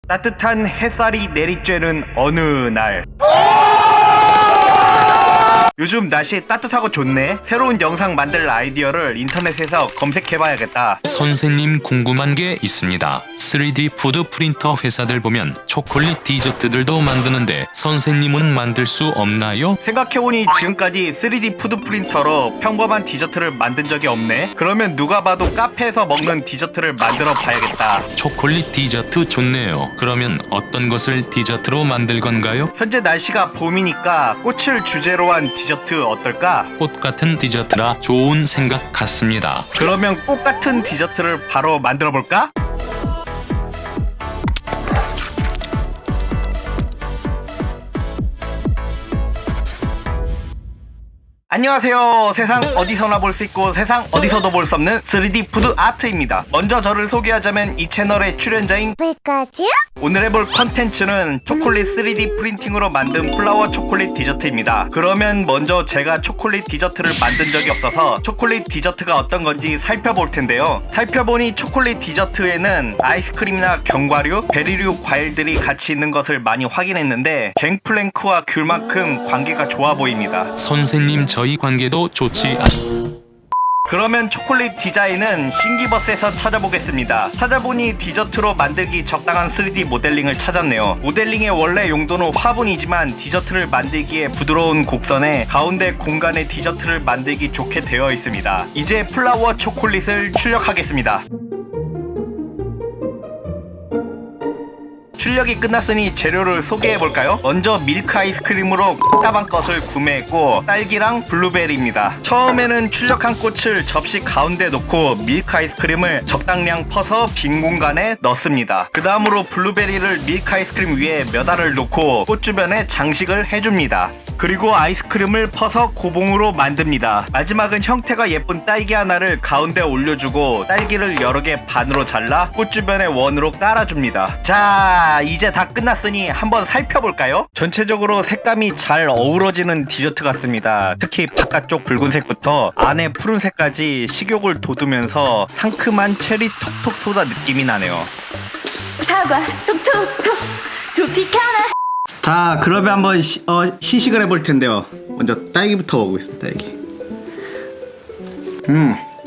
따뜻한 햇살이 내리쬐는 어느 날, 요즘 날씨 따뜻하고 좋네. 새로운 영상 만들 아이디어를 인터넷에서 검색해봐야겠다. 선생님, 궁금한 게 있습니다. 3D 푸드 프린터 회사들 보면 초콜릿 디저트들도 만드는데 선생님은 만들 수 없나요? 생각해보니 지금까지 3D 푸드 프린터로 평범한 디저트를 만든 적이 없네. 그러면 누가 봐도 카페에서 먹는 디저트를 만들어 봐야겠다. 초콜릿 디저트 좋네요. 그러면 어떤 것을 디저트로 만들 건가요? 현재 날씨가 봄이니까 꽃을 주제로 한 디저트 어떨까? 꽃 같은 디저트라 좋은 생각 같습니다. 그러면 꽃 같은 디저트를 바로 만들어 볼까? 안녕하세요. 세상 어디서나 볼 수 있고 세상 어디서도 볼 수 없는 3D 푸드 아트입니다. 먼저 저를 소개하자면 이 채널의 출연자인 뭘까지? 오늘 해볼 컨텐츠는 초콜릿 3D 프린팅으로 만든 플라워 초콜릿 디저트입니다. 그러면 먼저 제가 초콜릿 디저트를 만든 적이 없어서 초콜릿 디저트가 어떤 건지 살펴볼 텐데요. 살펴보니 초콜릿 디저트에는 아이스크림이나 견과류, 베리류 과일들이 같이 있는 것을 많이 확인했는데 갱플랭크와 귤만큼 관계가 좋아 보입니다. 선생님, 저희 관계도 좋지 그러면 초콜릿 디자인은 싱기버스에서 찾아보겠습니다. 찾아보니 디저트로 만들기 적당한 3D 모델링을 찾았네요. 모델링의 원래 용도는 화분이지만 디저트를 만들기에 부드러운 곡선에 가운데 공간에 디저트를 만들기 좋게 되어 있습니다. 이제 플라워 초콜릿을 출력하겠습니다. 출력이 끝났으니 재료를 소개해볼까요? 먼저 밀크 아이스크림으로 꽃다방 것을 구매했고 딸기랑 블루베리입니다. 처음에는 출력한 꽃을 접시 가운데 놓고 밀크 아이스크림을 적당량 퍼서 빈 공간에 넣습니다. 그 다음으로 블루베리를 밀크 아이스크림 위에 몇 알을 놓고 꽃 주변에 장식을 해줍니다. 그리고 아이스크림을 퍼서 고봉으로 만듭니다. 마지막은 형태가 예쁜 딸기 하나를 가운데 올려주고 딸기를 여러 개 반으로 잘라 꽃 주변에 원으로 깔아줍니다. 자, 이제 다 끝났으니 한번 살펴볼까요? 전체적으로 색감이 잘 어우러지는 디저트 같습니다. 특히 바깥쪽 붉은색부터 안에 푸른색까지 식욕을 돋우면서 상큼한 체리 톡톡 소다 느낌이 나네요. 사과 톡톡톡 트로피카나. 자, 그러면 한번 시식을 해볼 텐데요. 먼저 딸기부터 먹어보겠습니다. 딸기.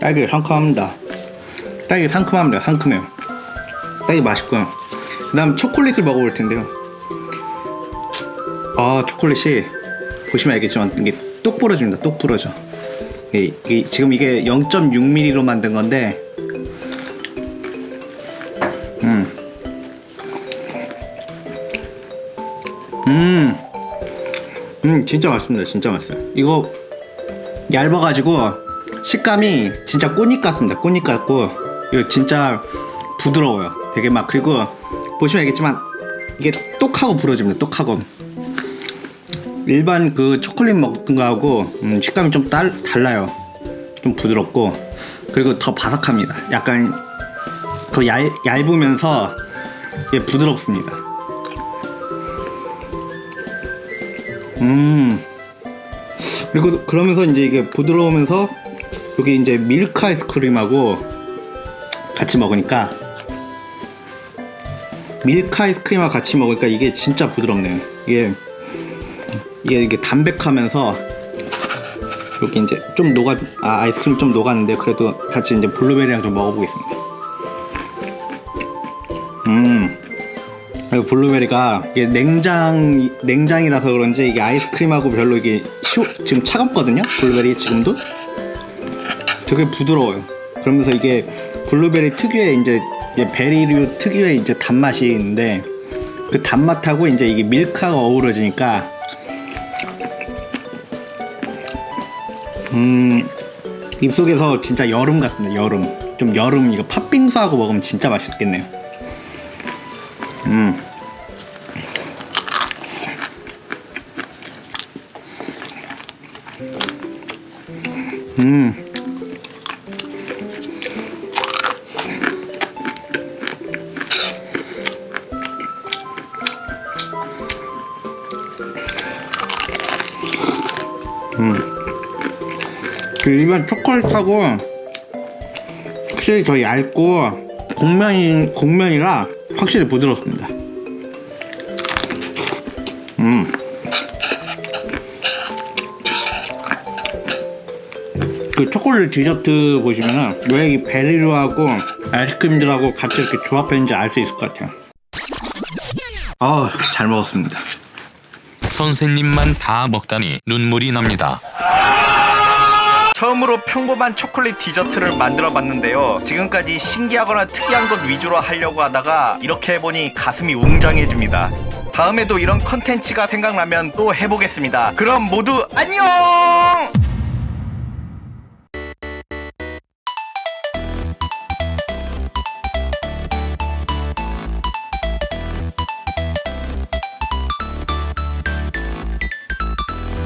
딸기 상큼합니다. 딸기 상큼합니다. 상큼해요. 딸기 맛있고요. 그 다음 초콜릿을 먹어볼 텐데요. 초콜릿이 보시면 알겠지만 이게 똑 부러집니다. 똑 부러져. 지금 이게 0.6mm로 만든 건데 진짜 맛있습니다. 진짜 맛있어요. 이거 얇아가지고 식감이 진짜 꽃잎 같습니다. 꽃잎 같고 이거 진짜 부드러워요. 되게 막, 그리고 보시면 알겠지만 이게 똑하고 부러집니다. 똑하고. 일반 그 초콜릿 먹는 거하고 식감이 좀 달라요. 좀 부드럽고 그리고 더 바삭합니다. 약간 더 얇으면서 이게 부드럽습니다. 그리고 그러면서 이제 이게 부드러우면서 여기 이제 밀크 아이스크림하고 같이 먹으니까 이게 진짜 부드럽네요. 이게 담백하면서 여기 이제 좀 아이스크림 좀 녹았는데 그래도 같이 이제 블루베리랑 좀 먹어보겠습니다. 그리고 블루베리가 이게 냉장이라서 그런지 이게 아이스크림하고 별로 이게 지금 차갑거든요. 블루베리 지금도 되게 부드러워요. 그러면서 이게 블루베리 특유의 이제 베리류 특유의 이제 단맛이 있는데 그 단맛하고 이제 이게 밀크가 어우러지니까 입속에서 진짜 여름 같습니다. 여름 이거 팥빙수하고 먹으면 진짜 맛있겠네요. 그 일반 초콜릿하고 확실히 더 얇고 곡면이라 확실히 부드럽습니다. 그 초콜릿 디저트 보시면은 왜 이 베리류하고 아이스크림들하고 같이 이렇게 조합했는지 알 수 있을 것 같아요. 잘 먹었습니다. 선생님만 다 먹다니 눈물이 납니다. 처음으로 평범한 초콜릿 디저트를 만들어 봤는데요. 지금까지 신기하거나 특이한 것 위주로 하려고 하다가 이렇게 해보니 가슴이 웅장해집니다. 다음에도 이런 컨텐츠가 생각나면 또 해보겠습니다. 그럼 모두 안녕!